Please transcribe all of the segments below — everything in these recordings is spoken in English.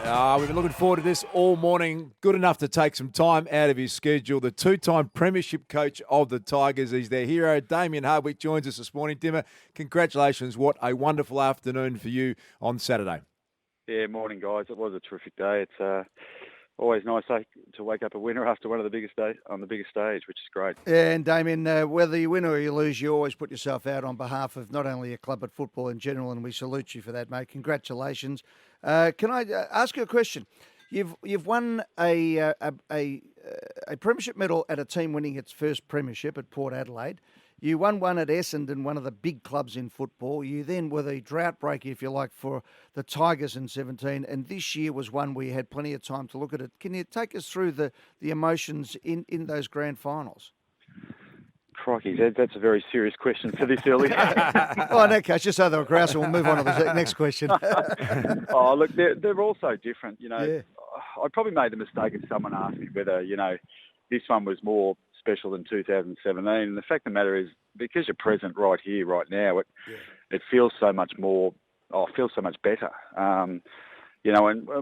We've been looking forward to this all morning. Good enough to take some time out of his schedule. The two-time Premiership coach of the Tigers. He's their hero. Damien Hardwick joins us this morning. Dimma, congratulations. What a wonderful afternoon for you on Saturday. Yeah, morning, guys. It was a terrific day. It's always nice to wake up a winner after one of the biggest days on the biggest stage, which is great. Yeah, and Damien, whether you win or you lose, you always put yourself out on behalf of not only your club but football in general, and we salute you for that, mate. Congratulations. Can I ask you a question? You've won a premiership medal at a team winning its first premiership at Port Adelaide. You won one at Essendon, one of the big clubs in football. You then were the drought breaker, if you like, for the Tigers in 17. And this year was one where you had plenty of time to look at it. Can you take us through the emotions in those grand finals? Crikey, that's a very serious question for this early. Well, in that case, just so they're grouse, we'll move on to the next question. Oh, look, they're all so different. You know, Yeah. I probably made the mistake of someone asked me whether, this one was more special than 2017. And the fact of the matter is, because you're present right here, right now, it feels so much more. Oh, it feels so much better. And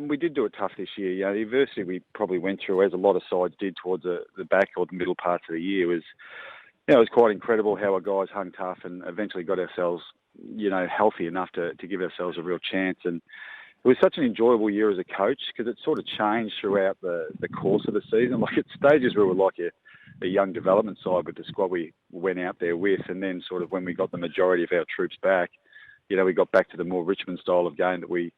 we did do it tough this year. The adversity we probably went through, as a lot of sides did towards the back or the middle parts of the year, was, it was quite incredible how our guys hung tough and eventually got ourselves, healthy enough to give ourselves a real chance. And it was such an enjoyable year as a coach because it sort of changed throughout the course of the season. Like at stages we were like a young development side with the squad we went out there with, and then sort of when we got the majority of our troops back, we got back to the more Richmond style of game that we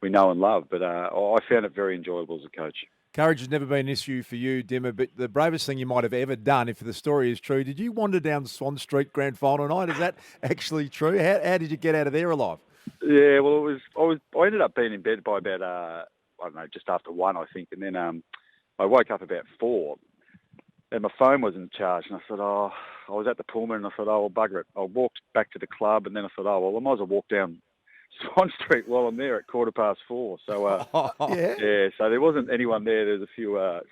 know and love. But I found it very enjoyable as a coach. Courage has never been an issue for you, Dimma, but the bravest thing you might have ever done, if the story is true, did you wander down Swan Street grand final night? Is that actually true? How did you get out of there alive? Yeah, well, I ended up being in bed by about, just after 1, I think. And then I woke up about 4 and my phone wasn't charged. And I thought, I was at the Pullman and I thought, well, bugger it. I walked back to the club and then I thought, I might as well walk down Swan Street while I'm there at 4:15. So, yeah, so there wasn't anyone there. There's a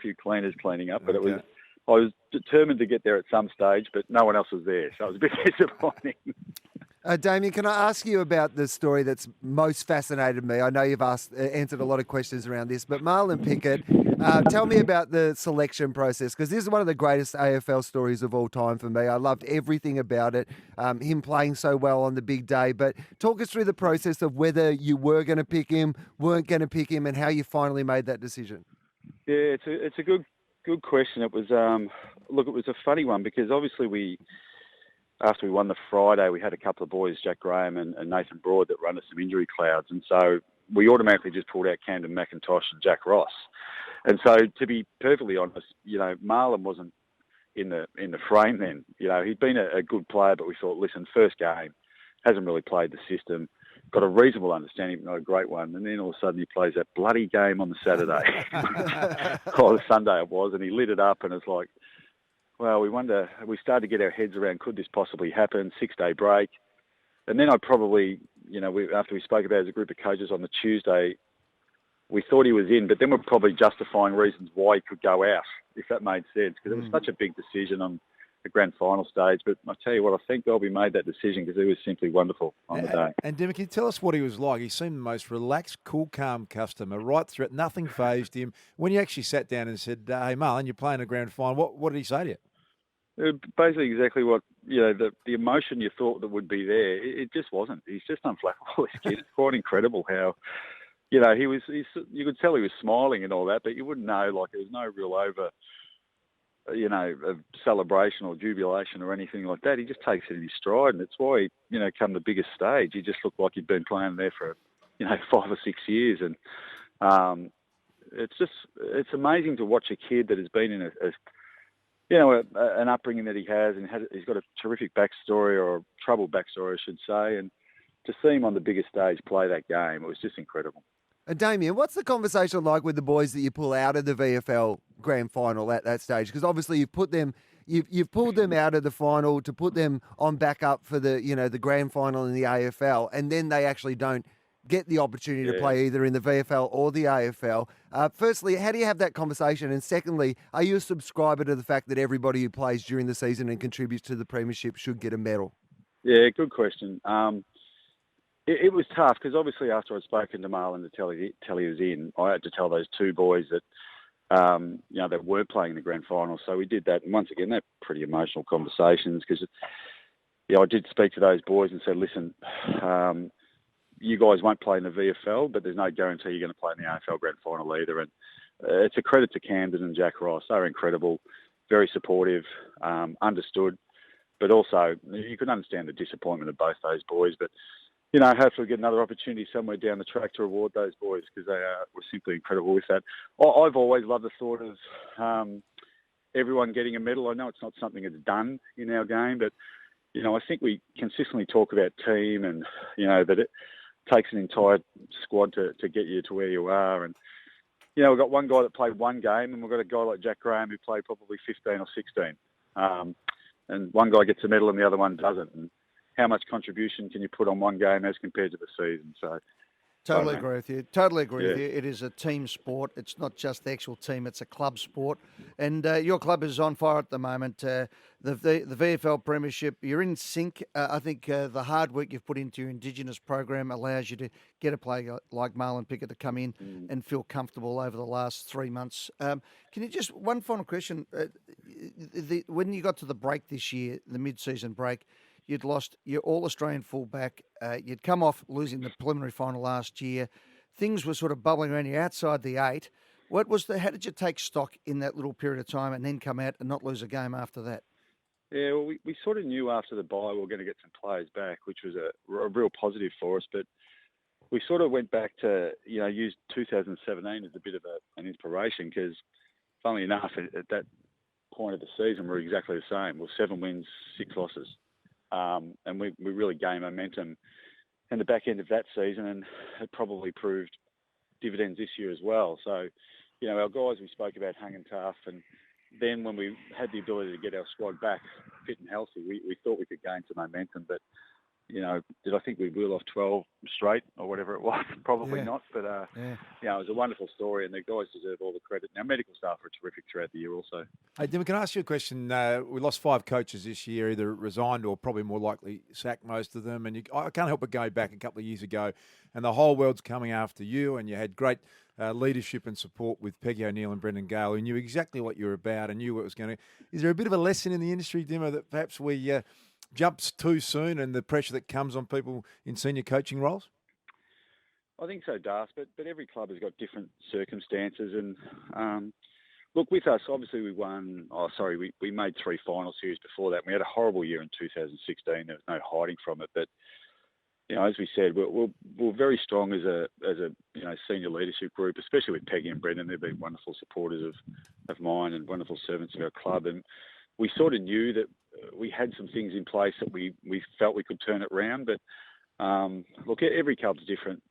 few cleaners cleaning up, but I was determined to get there at some stage, but no one else was there. So it was a bit disappointing. Damien, can I ask you about the story that's most fascinated me? I know you've answered a lot of questions around this, but Marlon Pickett, tell me about the selection process, because this is one of the greatest AFL stories of all time for me. I loved everything about it, him playing so well on the big day. But talk us through the process of whether you were going to pick him, weren't going to pick him, and how you finally made that decision. Yeah, it's a good question. It was it was a funny one because obviously after we won the Friday, we had a couple of boys, Jack Graham and Nathan Broad, that run us some injury clouds. And so we automatically just pulled out Camden McIntosh and Jack Ross. And so to be perfectly honest, Marlon wasn't in the frame then. He'd been a good player, but we thought, listen, first game, hasn't really played the system, got a reasonable understanding, but not a great one. And then all of a sudden he plays that bloody game on the Saturday, or the Sunday it was, and he lit it up and it's like, well, we started to get our heads around, could this possibly happen? 6-day break. And then I probably, after we spoke about it as a group of coaches on the Tuesday, we thought he was in, but then we're probably justifying reasons why he could go out, if that made sense, because it was such a big decision on the grand final stage. But I tell you what, I thank God we made that decision because he was simply wonderful on the day. And Dimma, can you tell us what he was like? He seemed the most relaxed, cool, calm customer, right through it. Nothing fazed him. When you actually sat down and said, hey, Marlon, you're playing a grand final, what did he say to you? Basically exactly what, the emotion you thought that would be there, it just wasn't. He's just unflappable, this kid. It's quite incredible how, you could tell he was smiling and all that, but you wouldn't know, there was no real a celebration or jubilation or anything like that. He just takes it in his stride, and it's why, come the biggest stage, he just looked like he'd been playing there for, 5 or 6 years. And it's amazing to watch a kid that has been in an upbringing that he has, and he's got a terrific backstory, or a troubled backstory, I should say, and to see him on the biggest stage play that game, it was just incredible. Damien, what's the conversation like with the boys that you pull out of the VFL grand final at that stage? Because obviously you've pulled them out of the final to put them on back up for the grand final in the AFL, and then they actually don't get the opportunity to play either in the VFL or the AFL. Firstly, how do you have that conversation? And secondly, are you a subscriber to the fact that everybody who plays during the season and contributes to the Premiership should get a medal? Yeah, good question. It was tough because obviously after I'd spoken to Marlon to tell he was in, I had to tell those two boys that they were playing the grand final. So we did that, and once again, they're pretty emotional conversations because I did speak to those boys and said, listen, you guys won't play in the VFL, but there's no guarantee you're going to play in the AFL grand final either. And it's a credit to Camden and Jack Ross. They're incredible, very supportive, understood, but also you can understand the disappointment of both those boys. But hopefully get another opportunity somewhere down the track to reward those boys because they were simply incredible with that. I've always loved the thought of everyone getting a medal. I know it's not something that's done in our game, but, I think we consistently talk about team and, that it takes an entire squad to get you to where you are. And, we've got one guy that played one game and we've got a guy like Jack Graham who played probably 15 or 16. And one guy gets a medal and the other one doesn't. And how much contribution can you put on one game as compared to the season? So, Totally agree with you. Totally agree with you. It is a team sport. It's not just the actual team. It's a club sport. And your club is on fire at the moment. The VFL Premiership, you're in sync. I think the hard work you've put into your Indigenous program allows you to get a player like Marlon Pickett to come in and feel comfortable over the last 3 months. Can you just, one final question. When you got to the break this year, the mid-season break, you'd lost your All-Australian fullback. You'd come off losing the preliminary final last year. Things were sort of bubbling around you outside the 8. How did you take stock in that little period of time and then come out and not lose a game after that? Yeah, well, we sort of knew after the bye we were going to get some players back, which was a real positive for us. But we sort of went back to, use 2017 as a bit of an inspiration because, funnily enough, at that point of the season, we're exactly the same. We're 7 wins, 6 losses. And we really gained momentum in the back end of that season, and it probably proved dividends this year as well. So, our guys we spoke about hung and tough, and then when we had the ability to get our squad back fit and healthy, we thought we could gain some momentum. But, did I think we'd wheel off 12 straight or whatever it was? Probably not. But, it was a wonderful story, and the guys deserve all the credit. Now, medical staff are terrific throughout the year also. Hey, Dimma, can I ask you a question? We lost 5 coaches this year, either resigned or probably more likely sacked most of them. And I can't help but go back a couple of years ago, and the whole world's coming after you, and you had great leadership and support with Peggy O'Neill and Brendan Gale, who knew exactly what you were about and knew what was going to... Is there a bit of a lesson in the industry, Dimma, that perhaps we jumps too soon and the pressure that comes on people in senior coaching roles? I think so, Darcy, but every club has got different circumstances. And look, with us, obviously we won. We made 3 final series before that. And we had a horrible year in 2016. There was no hiding from it. But as we said, we're very strong as a senior leadership group, especially with Peggy and Brendan. They've been wonderful supporters of mine and wonderful servants of our club. And we sort of knew that we had some things in place that we felt we could turn it around. But look, every club's different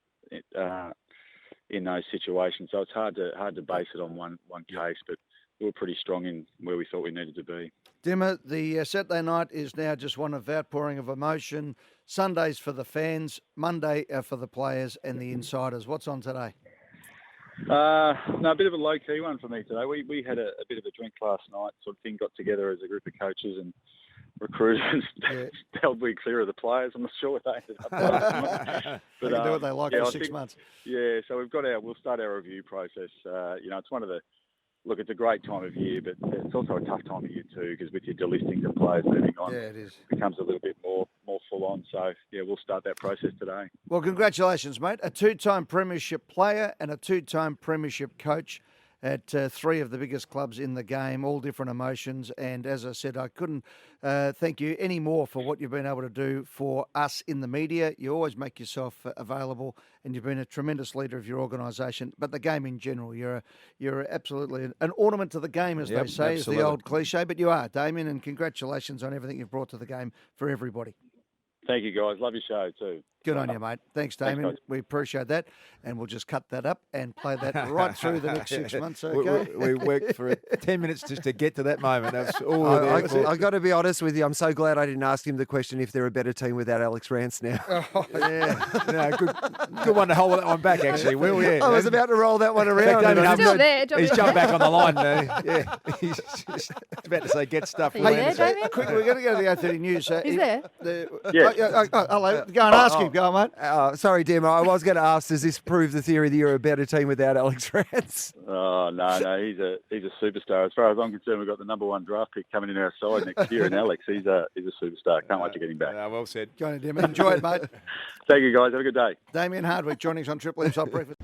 in those situations, so it's hard to base it on one case. But we were pretty strong in where we thought we needed to be. Dimma, the Saturday night is now just one of outpouring of emotion. Sundays for the fans, Monday for the players and the insiders. What's on today? No, a bit of a low-key one for me today. We had a bit of a drink last night, sort of thing, got together as a group of coaches and recruiters and held way clear of the players. I'm not sure what they ended up doing. But, they can do what they like for 6 months. Yeah, so we'll start our review process. It's one of the... Look, it's a great time of year, but it's also a tough time of year too, because with your delistings of players moving on, it is. It becomes a little bit more full on. So, we'll start that process today. Well, congratulations, mate. A 2-time Premiership player and a 2-time Premiership coach at 3 of the biggest clubs in the game, all different emotions. And as I said, I couldn't thank you any more for what you've been able to do for us in the media. You always make yourself available, and you've been a tremendous leader of your organisation. But the game in general, you're absolutely an ornament to the game, as they say, is the old cliche. But you are, Damien, and congratulations on everything you've brought to the game for everybody. Thank you, guys. Love your show too. Good on you, mate. Thanks, Damien. We appreciate that. And we'll just cut that up and play that right through the next 6 months, okay? We worked for 10 minutes just to get to that moment. That's all I've got to be honest with you. I'm so glad I didn't ask him the question if they're a better team without Alex Rance now. Good one to hold that one back, actually, Will. Yeah. I was about to roll that one around. He's jumped back on the line. He's just about to say, get stuff. Hey, quick, we're going to go to the 8:30 news. Yeah. Hello. Go and ask him. Keep going, mate. Sorry, Dimma. I was going to ask, does this prove the theory that you're a better team without Alex Rance? Oh, no, he's a superstar. As far as I'm concerned, we've got the number 1 draft pick coming in our side next year, and Alex, he's a superstar. Can't wait to get him back. Well said. Go on, Dimma. Enjoy it, mate. Thank you, guys. Have a good day. Damien Hardwick joining us on Triple M's Hot Breakfast.